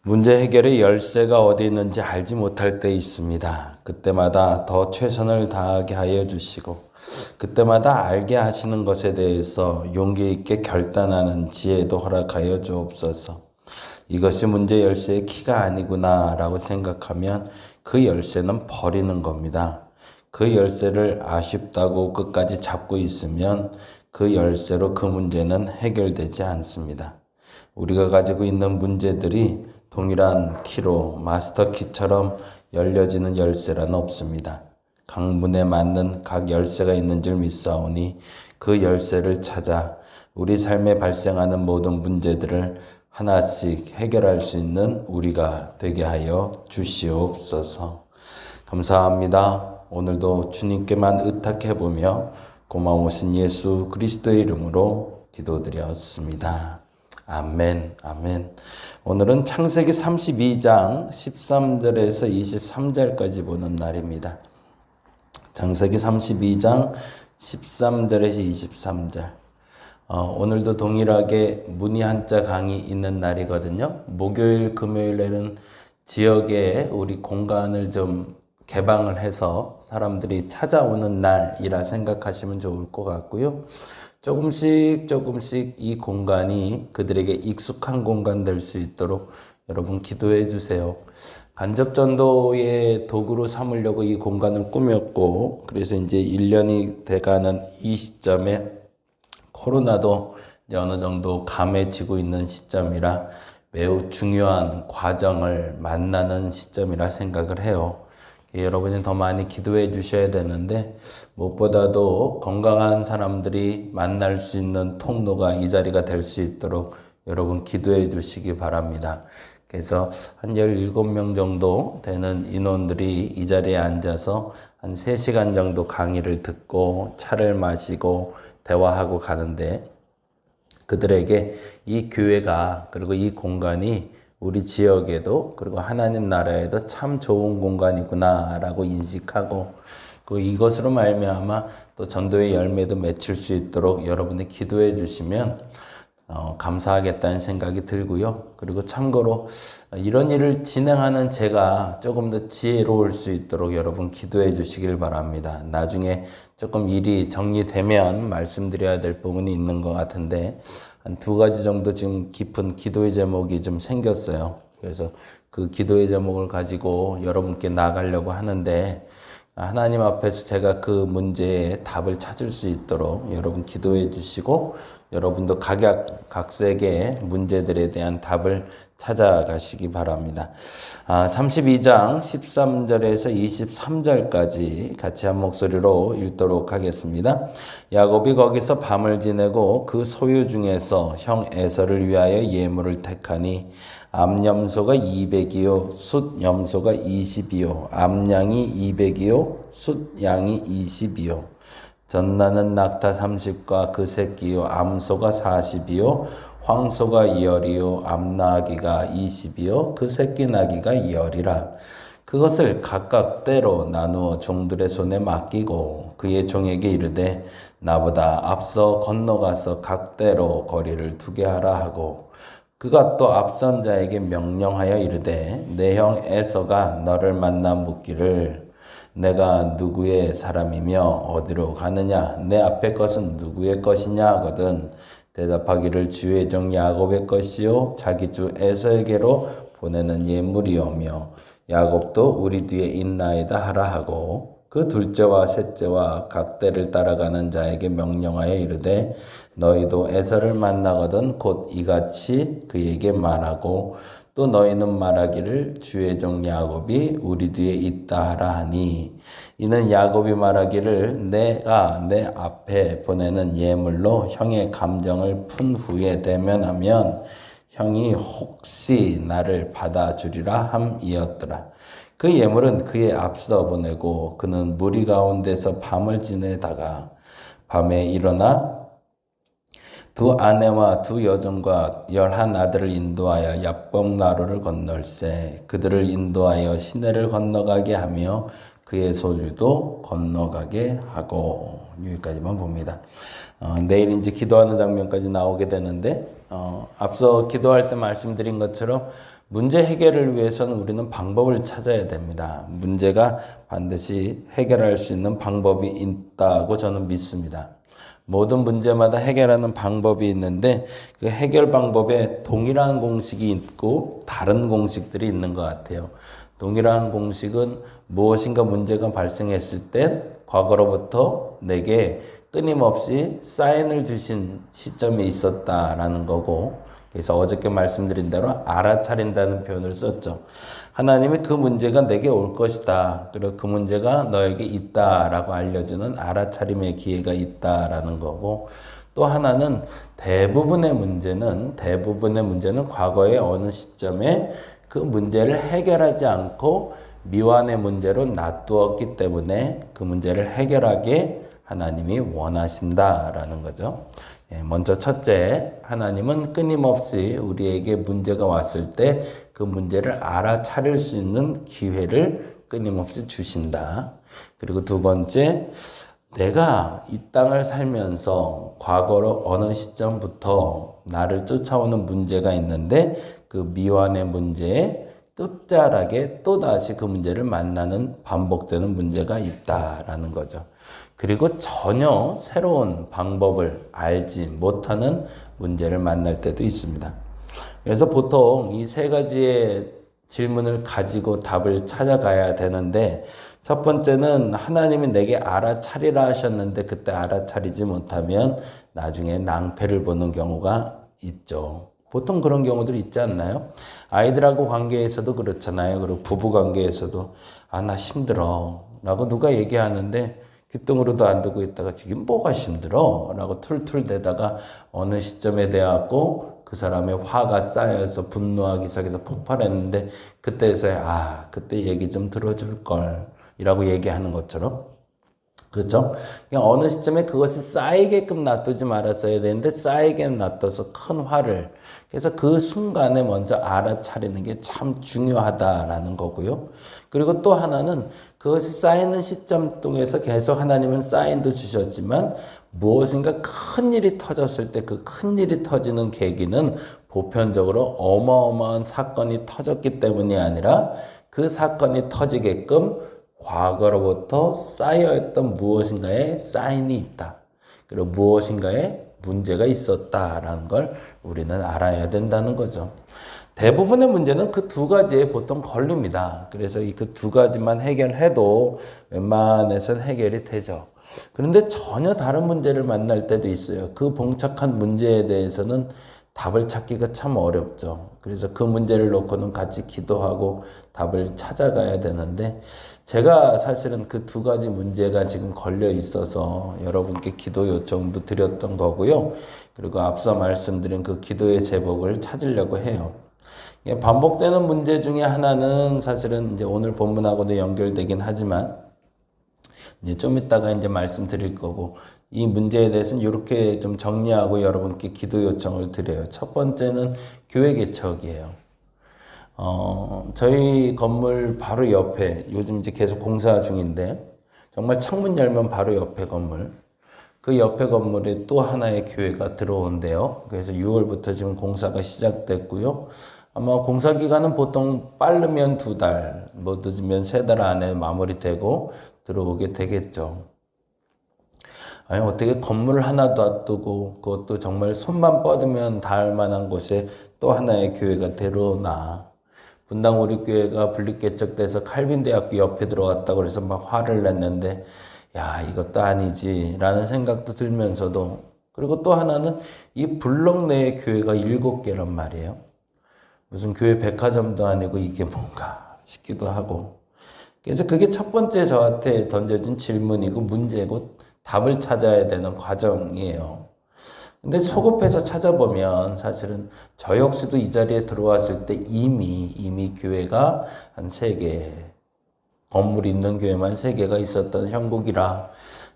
문제 해결의 열쇠가 어디 있는지 알지 못할 때 있습니다. 그때마다 더 최선을 다하게 하여 주시고 그때마다 알게 하시는 것에 대해서 용기 있게 결단하는 지혜도 허락하여 주옵소서. 이것이 문제 열쇠의 키가 아니구나 라고 생각하면 그 열쇠는 버리는 겁니다. 그 열쇠를 아쉽다고 끝까지 잡고 있으면 그 열쇠로 그 문제는 해결되지 않습니다. 우리가 가지고 있는 문제들이 동일한 키로 마스터 키처럼 열려지는 열쇠란 없습니다. 각 문에 맞는 각 열쇠가 있는 줄 믿사오니 그 열쇠를 찾아 우리 삶에 발생하는 모든 문제들을 하나씩 해결할 수 있는 우리가 되게 하여 주시옵소서. 감사합니다. 오늘도 주님께만 의탁해보며 고마우신 예수 그리스도의 이름으로 기도드렸습니다. 아멘, 아멘. 오늘은 창세기 32장 13절에서 23절까지 보는 날입니다. 창세기 32장 13절에서 23절. 오늘도 동일하게 문의 한자 강의 있는 날이거든요. 목요일, 금요일에는 지역에 우리 공간을 좀 개방을 해서 사람들이 찾아오는 날이라 생각하시면 좋을 것 같고요. 조금씩 이 공간이 그들에게 익숙한 공간 될 수 있도록 여러분 기도해 주세요. 간접전도의 도구로 삼으려고 이 공간을 꾸몄고, 그래서 이제 1년이 돼가는 이 시점에 코로나도 이제 어느 정도 감해지고 있는 시점이라 매우 중요한 과정을 만나는 시점이라 생각을 해요. 여러분이 더 많이 기도해 주셔야 되는데 무엇보다도 건강한 사람들이 만날 수 있는 통로가 이 자리가 될 수 있도록 여러분 기도해 주시기 바랍니다. 그래서 한 17명 정도 되는 인원들이 이 자리에 앉아서 한 3시간 정도 강의를 듣고 차를 마시고 대화하고 가는데, 그들에게 이 교회가 그리고 이 공간이 우리 지역에도 그리고 하나님 나라에도 참 좋은 공간이구나 라고 인식하고, 그 이것으로 말미암아 또 전도의 열매도 맺힐 수 있도록 여러분이 기도해 주시면 감사하겠다는 생각이 들고요. 그리고 참고로 이런 일을 진행하는 제가 조금 더 지혜로울 수 있도록 여러분 기도해 주시길 바랍니다. 나중에 조금 일이 정리되면 말씀드려야 될 부분이 있는 것 같은데 한 2가지 정도 지금 깊은 기도의 제목이 좀 생겼어요. 그래서 그 기도의 제목을 가지고 여러분께 나가려고 하는데, 하나님 앞에서 제가 그 문제에 답을 찾을 수 있도록 여러분 기도해 주시고, 여러분도 각색의 문제들에 대한 답을 찾아가시기 바랍니다. 32장 13절에서 23절까지 같이 한 목소리로 읽도록 하겠습니다. 야곱이 거기서 밤을 지내고 그 소유 중에서 형 에서를 위하여 예물을 택하니 암염소가 200이요 숫염소가 20이요 암양이 200이요 숫양이 20이요 전나는 낙타 30과 그 새끼요 암소가 40이요 황소가 10이요 암나귀가 20이요 그 새끼 나귀가 10이라. 그것을 각각 때로 나누어 종들의 손에 맡기고 그의 종에게 이르되 나보다 앞서 건너가서 각 때로 거리를 두게 하라 하고, 그가 또 앞선 자에게 명령하여 이르되 내 형 에서가 너를 만나 묻기를 내가 누구의 사람이며 어디로 가느냐, 내 앞에 것은 누구의 것이냐 하거든 대답하기를 주의 종 야곱의 것이요 자기 주 에서에게로 보내는 예물이오며 야곱도 우리 뒤에 있나이다 하라 하고, 그 둘째와 셋째와 각 때를 따라가는 자에게 명령하여 이르되 너희도 에서를 만나거든 곧 이같이 그에게 말하고, 또 너희는 말하기를 주의 종 야곱이 우리 뒤에 있다 하라 하니, 이는 야곱이 말하기를 내가 내 앞에 보내는 예물로 형의 감정을 푼 후에 대면하면 형이 혹시 나를 받아주리라 함이었더라. 그 예물은 그의 앞서 보내고 그는 무리 가운데서 밤을 지내다가 밤에 일어나 두 아내와 두 여종과 11 아들을 인도하여 야복 나루를 건널세 그들을 인도하여 시내를 건너가게 하며 그의 소유도 건너가게 하고 여기까지만 봅니다. 내일 이제 기도하는 장면까지 나오게 되는데 앞서 기도할 때 말씀드린 것처럼 문제 해결을 위해서는 우리는 방법을 찾아야 됩니다. 문제가 반드시 해결할 수 있는 방법이 있다고 저는 믿습니다. 모든 문제마다 해결하는 방법이 있는데 그 해결 방법에 동일한 공식이 있고 다른 공식들이 있는 것 같아요. 동일한 공식은 무엇인가 문제가 발생했을 때 과거로부터 내게 끊임없이 사인을 주신 시점이 있었다라는 거고, 그래서 어저께 말씀드린 대로 알아차린다는 표현을 썼죠. 하나님이 그 문제가 내게 올 것이다. 그리고 그 문제가 너에게 있다라고 알려주는 알아차림의 기회가 있다라는 거고, 또 하나는 대부분의 문제는 과거의 어느 시점에 그 문제를 해결하지 않고 미완의 문제로 놔두었기 때문에 그 문제를 해결하게 하나님이 원하신다라는 거죠. 먼저 첫째, 하나님은 끊임없이 우리에게 문제가 왔을 때 그 문제를 알아차릴 수 있는 기회를 끊임없이 주신다. 그리고 두 번째, 내가 이 땅을 살면서 과거로 어느 시점부터 나를 쫓아오는 문제가 있는데 그 미완의 문제에 끝자락에 또다시 그 문제를 만나는 반복되는 문제가 있다라는 거죠. 그리고 전혀 새로운 방법을 알지 못하는 문제를 만날 때도 있습니다. 그래서 보통 이 세 가지의 질문을 가지고 답을 찾아가야 되는데, 첫 번째는 하나님이 내게 알아차리라 하셨는데 그때 알아차리지 못하면 나중에 낭패를 보는 경우가 있죠. 보통 그런 경우들이 있지 않나요? 아이들하고 관계에서도 그렇잖아요. 그리고 부부 관계에서도 나 힘들어 라고 누가 얘기하는데 귓등으로도 안 두고 있다가 지금 뭐가 힘들어? 라고 툴툴대다가 어느 시점에 대하고 그 사람의 화가 쌓여서 분노하기 시작해서 폭발했는데 그때서야 그때 얘기 좀 들어줄 걸 이라고 얘기하는 것처럼, 그렇죠? 그냥 어느 시점에 그것이 쌓이게끔 놔두지 말았어야 되는데 쌓이게 놔둬서 큰 화를, 그래서 그 순간에 먼저 알아차리는 게 참 중요하다라는 거고요. 그리고 또 하나는 그것이 쌓이는 시점 동에서 계속 하나님은 사인도 주셨지만 무엇인가 큰 일이 터졌을 때 그 큰 일이 터지는 계기는 보편적으로 어마어마한 사건이 터졌기 때문이 아니라 그 사건이 터지게끔 과거로부터 쌓여있던 무엇인가의 사인이 있다. 그리고 무엇인가의 문제가 있었다라는 걸 우리는 알아야 된다는 거죠. 대부분의 문제는 그 두 가지에 보통 걸립니다. 그래서 이 그 두 가지만 해결해도 웬만해서는 해결이 되죠. 그런데 전혀 다른 문제를 만날 때도 있어요. 그 봉착한 문제에 대해서는 답을 찾기가 참 어렵죠. 그래서 그 문제를 놓고는 같이 기도하고 답을 찾아가야 되는데, 제가 사실은 그 두 가지 문제가 지금 걸려 있어서 여러분께 기도 요청도 드렸던 거고요. 그리고 앞서 말씀드린 그 기도의 제목을 찾으려고 해요. 반복되는 문제 중에 하나는 사실은 이제 오늘 본문하고도 연결되긴 하지만 이제 좀 이따가 이제 말씀드릴 거고, 이 문제에 대해서는 이렇게 좀 정리하고 여러분께 기도 요청을 드려요. 첫 번째는 교회 개척이에요. 저희 건물 바로 옆에 요즘 이제 계속 공사 중인데 정말 창문 열면 바로 옆에 건물, 그 옆에 건물에 또 하나의 교회가 들어온대요. 그래서 6월부터 지금 공사가 시작됐고요. 아마 공사 기간은 보통 빠르면 2달, 뭐 늦으면 3달 안에 마무리되고 들어오게 되겠죠. 아니, 어떻게 건물 하나 놔두고 그것도 정말 손만 뻗으면 닿을 만한 곳에 또 하나의 교회가 들어오나. 분당 우리 교회가 분립개척돼서 칼빈대학교 옆에 들어왔다고 그래서 막 화를 냈는데, 야, 이것도 아니지 라는 생각도 들면서도, 그리고 또 하나는 이 블록 내에 교회가 7개란 말이에요. 무슨 교회 백화점도 아니고 이게 뭔가 싶기도 하고. 그래서 그게 첫 번째 저한테 던져진 질문이고 문제고 답을 찾아야 되는 과정이에요. 근데 소급해서 찾아보면 사실은 저 역시도 이 자리에 들어왔을 때 이미 교회가 한 3개, 건물이 있는 교회만 3개가 있었던 형국이라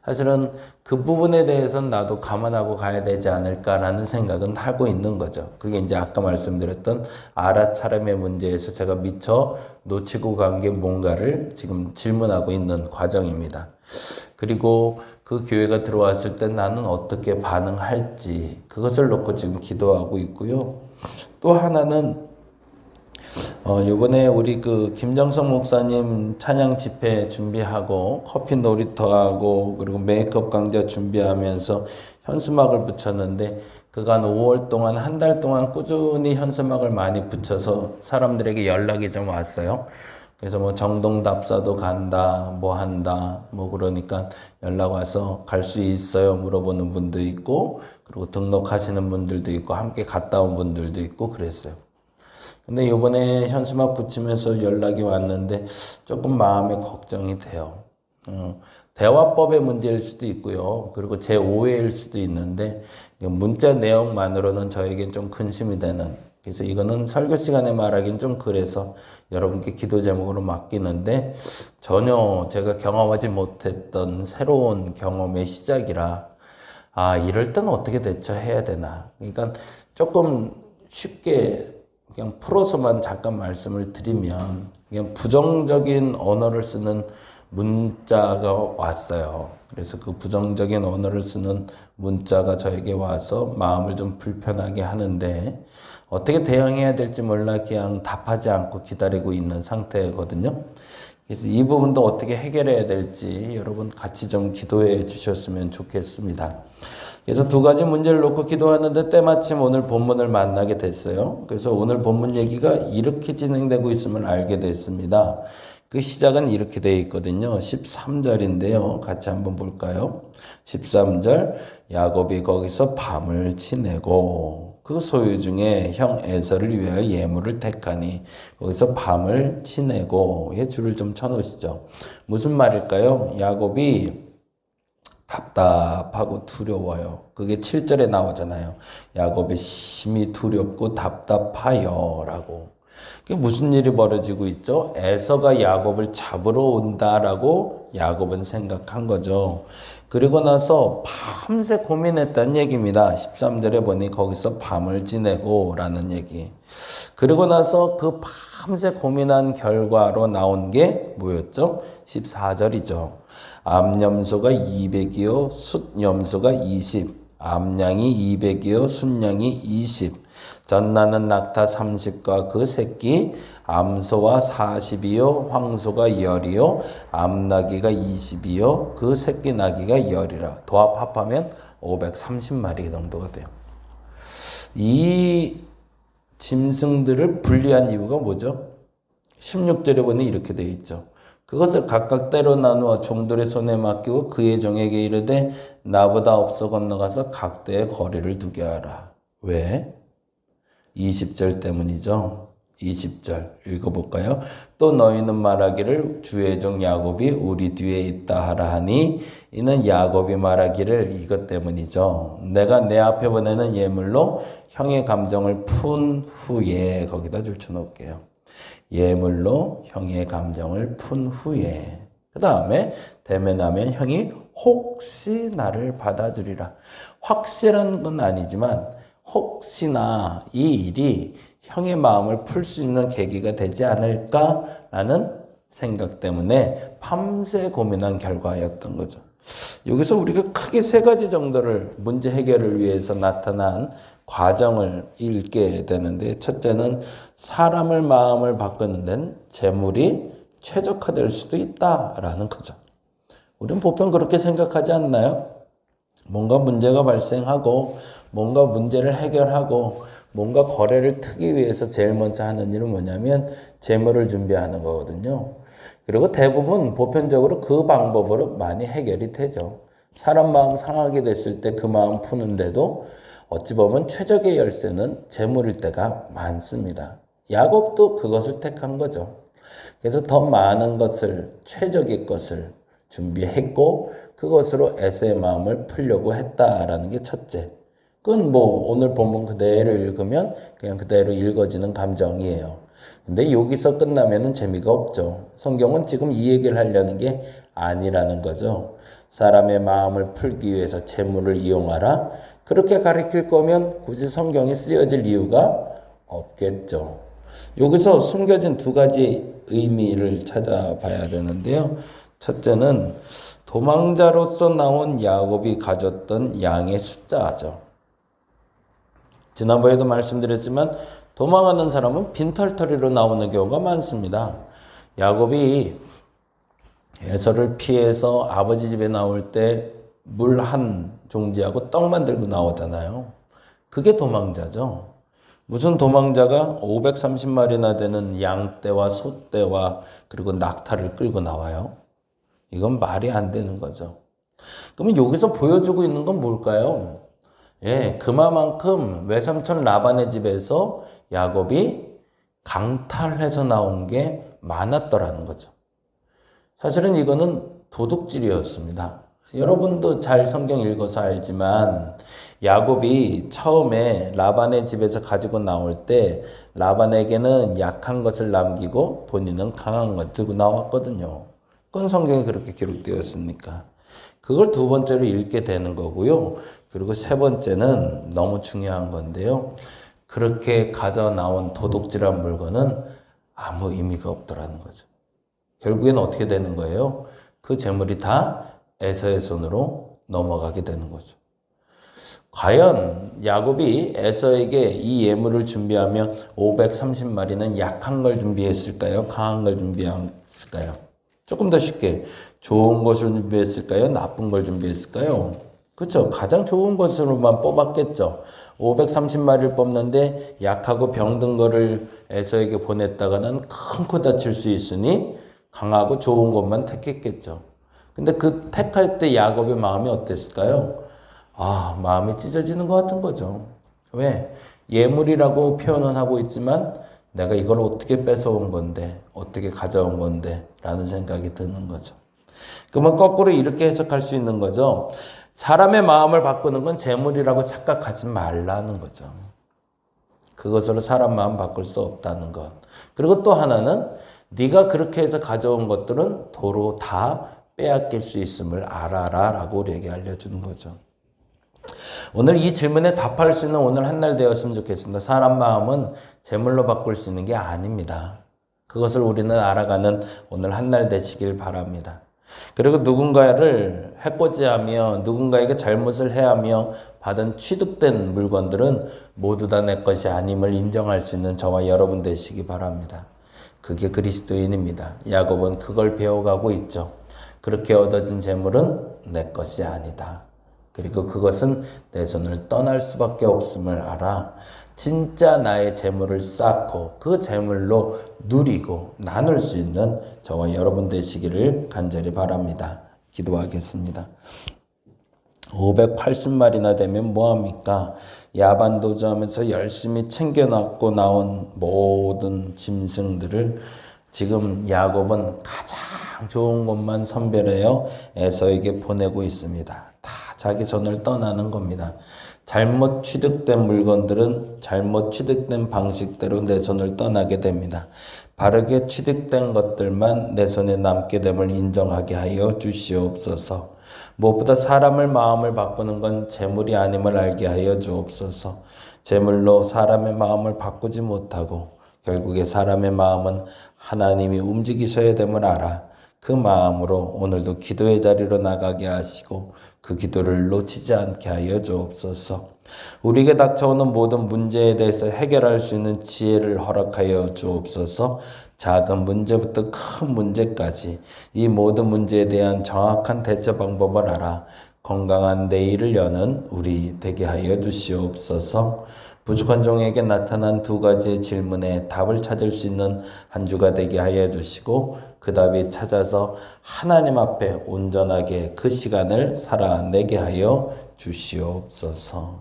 사실은 그 부분에 대해서는 나도 감안하고 가야 되지 않을까라는 생각은 하고 있는 거죠. 그게 이제 아까 말씀드렸던 알아차림의 문제에서 제가 미처 놓치고 간 게 뭔가를 지금 질문하고 있는 과정입니다. 그리고 그 교회가 들어왔을 때 나는 어떻게 반응할지 그것을 놓고 지금 기도하고 있고요. 또 하나는 요번에 우리 그 김정석 목사님 찬양 집회 준비하고 커피 놀이터하고 그리고 메이크업 강좌 준비하면서 현수막을 붙였는데 그간 5월 동안 한 달 동안 꾸준히 현수막을 많이 붙여서 사람들에게 연락이 좀 왔어요. 그래서 뭐 정동답사도 간다, 뭐 한다, 뭐 그러니까 연락 와서 갈 수 있어요 물어보는 분도 있고 그리고 등록하시는 분들도 있고 함께 갔다 온 분들도 있고 그랬어요. 근데 요번에 현수막 붙이면서 연락이 왔는데 조금 마음에 걱정이 돼요. 대화법의 문제일 수도 있고요. 그리고 제 오해일 수도 있는데 문자 내용만으로는 저에겐 좀 근심이 되는. 그래서 이거는 설교 시간에 말하기는 좀 그래서 여러분께 기도 제목으로 맡기는데 전혀 제가 경험하지 못했던 새로운 경험의 시작이라 이럴 때는 어떻게 대처해야 되나. 그러니까 조금 쉽게 그냥 풀어서만 잠깐 말씀을 드리면 그냥 부정적인 언어를 쓰는 문자가 왔어요. 그래서 그 부정적인 언어를 쓰는 문자가 저에게 와서 마음을 좀 불편하게 하는데 어떻게 대응해야 될지 몰라 그냥 답하지 않고 기다리고 있는 상태거든요. 그래서 이 부분도 어떻게 해결해야 될지 여러분 같이 좀 기도해 주셨으면 좋겠습니다. 그래서 두 가지 문제를 놓고 기도하는데 때마침 오늘 본문을 만나게 됐어요. 그래서 오늘 본문 얘기가 이렇게 진행되고 있음을 알게 됐습니다. 그 시작은 이렇게 되어 있거든요. 13절인데요. 같이 한번 볼까요? 13절 야곱이 거기서 밤을 지내고 그 소유 중에 형 에서를 위하여 예물을 택하니 거기서 밤을 지내고 줄을 좀 쳐놓으시죠. 무슨 말일까요? 야곱이 답답하고 두려워요. 그게 7절에 나오잖아요. 야곱이 심히 두렵고 답답하여 라고. 그게 무슨 일이 벌어지고 있죠? 에서가 야곱을 잡으러 온다라고 야곱은 생각한 거죠. 그리고 나서 밤새 고민했다는 얘기입니다. 13절에 보니 거기서 밤을 지내고 라는 얘기. 그리고 나서 그 밤새 고민한 결과로 나온 게 뭐였죠? 14절이죠. 암염소가 200이요 숫염소가 20. 암양이 200이요 숫양이 20. 젖나는 낙타 30과 그 새끼, 암소와 40이요 황소가 10이요 암나귀가 20이요 그 새끼 나귀가 10이라. 도합 합하면 530마리 정도가 돼요. 이 짐승들을 분리한 이유가 뭐죠? 16절에 보니 이렇게 되어 있죠. 그것을 각각 때로 나누어 종들의 손에 맡기고 그의 종에게 이르되 나보다 앞서 건너가서 각대의 거리를 두게 하라. 왜? 20절 때문이죠. 20절 읽어볼까요? 또 너희는 말하기를 주의 종 야곱이 우리 뒤에 있다 하라 하니 이는 야곱이 말하기를 이것 때문이죠. 내가 내 앞에 보내는 예물로 형의 감정을 푼 후에 거기다 줄쳐놓을게요. 예물로 형의 감정을 푼 후에 그 다음에 대면하면 형이 혹시 나를 받아주리라. 확실한 건 아니지만 혹시나 이 일이 형의 마음을 풀 수 있는 계기가 되지 않을까라는 생각 때문에 밤새 고민한 결과였던 거죠. 여기서 우리가 크게 세 가지 정도를 문제 해결을 위해서 나타난 과정을 읽게 되는데 첫째는 사람을 마음을 바꾸는 데는 재물이 최적화될 수도 있다라는 거죠. 우리는 보통 그렇게 생각하지 않나요? 뭔가 문제가 발생하고 뭔가 문제를 해결하고 뭔가 거래를 트기 위해서 제일 먼저 하는 일은 뭐냐면 재물을 준비하는 거거든요. 그리고 대부분 보편적으로 그 방법으로 많이 해결이 되죠. 사람 마음 상하게 됐을 때 그 마음 푸는데도 어찌 보면 최적의 열쇠는 재물일 때가 많습니다. 야곱도 그것을 택한 거죠. 그래서 더 많은 것을, 최적의 것을 준비했고 그것으로 에서의 마음을 풀려고 했다라는 게 첫째. 그건 뭐 오늘 본문 그대로 읽으면 그냥 그대로 읽어지는 감정이에요. 근데 여기서 끝나면은 재미가 없죠. 성경은 지금 이 얘기를 하려는 게 아니라는 거죠. 사람의 마음을 풀기 위해서 재물을 이용하라. 그렇게 가르칠 거면 굳이 성경이 쓰여질 이유가 없겠죠. 여기서 숨겨진 두 가지 의미를 찾아봐야 되는데요. 첫째는 도망자로서 나온 야곱이 가졌던 양의 숫자죠. 지난번에도 말씀드렸지만 도망하는 사람은 빈털터리로 나오는 경우가 많습니다. 야곱이 에서를 피해서 아버지 집에 나올 때 물 한 종지하고 떡만 들고 나오잖아요. 그게 도망자죠. 무슨 도망자가 530마리나 되는 양떼와 소떼와 그리고 낙타를 끌고 나와요. 이건 말이 안 되는 거죠. 그러면 여기서 보여주고 있는 건 뭘까요? 그만큼 외삼촌 라반의 집에서 야곱이 강탈해서 나온 게 많았더라는 거죠. 사실은 이거는 도둑질이었습니다. 여러분도 잘 성경 읽어서 알지만 야곱이 처음에 라반의 집에서 가지고 나올 때 라반에게는 약한 것을 남기고 본인은 강한 것 들고 나왔거든요. 그건 성경에 그렇게 기록되었으니까. 그걸 두 번째로 읽게 되는 거고요. 그리고 세 번째는 너무 중요한 건데요. 그렇게 가져 나온 도둑질한 물건은 아무 의미가 없더라는 거죠. 결국엔 어떻게 되는 거예요? 그 재물이 다 에서의 손으로 넘어가게 되는 거죠. 과연 야곱이 에서에게 이 예물을 준비하며 530마리는 약한 걸 준비했을까요? 강한 걸 준비했을까요? 조금 더 쉽게 좋은 것을 준비했을까요? 나쁜 걸 준비했을까요? 그렇죠. 가장 좋은 것으로만 뽑았겠죠. 530마리를 뽑는데 약하고 병든 거를 에서에게 보냈다가는 큰 코 다칠 수 있으니 강하고 좋은 것만 택했겠죠. 근데 그 택할 때 야곱의 마음이 어땠을까요? 마음이 찢어지는 것 같은 거죠. 왜? 예물이라고 표현은 하고 있지만 내가 이걸 어떻게 뺏어온 건데, 어떻게 가져온 건데 라는 생각이 드는 거죠. 그러면 거꾸로 이렇게 해석할 수 있는 거죠. 사람의 마음을 바꾸는 건 재물이라고 착각하지 말라는 거죠. 그것으로 사람 마음 바꿀 수 없다는 것. 그리고 또 하나는 네가 그렇게 해서 가져온 것들은 도로 다 빼앗길 수 있음을 알아라 라고 우리에게 알려주는 거죠. 오늘 이 질문에 답할 수 있는 오늘 한 날 되었으면 좋겠습니다. 사람 마음은 재물로 바꿀 수 있는 게 아닙니다. 그것을 우리는 알아가는 오늘 한 날 되시길 바랍니다. 그리고 누군가를 해코지하며 누군가에게 잘못을 해하며 받은 취득된 물건들은 모두 다 내 것이 아님을 인정할 수 있는 저와 여러분 되시기 바랍니다. 그게 그리스도인입니다. 야곱은 그걸 배워가고 있죠. 그렇게 얻어진 재물은 내 것이 아니다. 그리고 그것은 내 손을 떠날 수밖에 없음을 알아. 진짜 나의 재물을 쌓고 그 재물로 누리고 나눌 수 있는 저와 여러분 되시기를 간절히 바랍니다. 기도하겠습니다. 580마리나 되면 뭐합니까? 야반도주하면서 열심히 챙겨놨고 나온 모든 짐승들을 지금 야곱은 가장 좋은 것만 선별하여 에서에게 보내고 있습니다. 다 자기 손을 떠나는 겁니다. 잘못 취득된 물건들은 잘못 취득된 방식대로 내 손을 떠나게 됩니다. 바르게 취득된 것들만 내 손에 남게 됨을 인정하게 하여 주시옵소서. 무엇보다 사람의 마음을 바꾸는 건 재물이 아님을 알게 하여 주옵소서. 재물로 사람의 마음을 바꾸지 못하고 결국에 사람의 마음은 하나님이 움직이셔야 됨을 알아. 그 마음으로 오늘도 기도의 자리로 나가게 하시고 그 기도를 놓치지 않게 하여 주옵소서. 우리에게 닥쳐오는 모든 문제에 대해서 해결할 수 있는 지혜를 허락하여 주옵소서. 작은 문제부터 큰 문제까지 이 모든 문제에 대한 정확한 대처 방법을 알아 건강한 내일을 여는 우리 되게 하여 주시옵소서. 부족한 종에게 나타난 두 가지의 질문에 답을 찾을 수 있는 한 주가 되게 하여 주시고 그 답이 찾아서 하나님 앞에 온전하게 그 시간을 살아내게 하여 주시옵소서.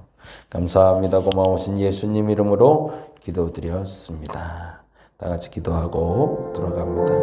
감사합니다. 고마우신 예수님 이름으로 기도드렸습니다. 다 같이 기도하고 들어갑니다.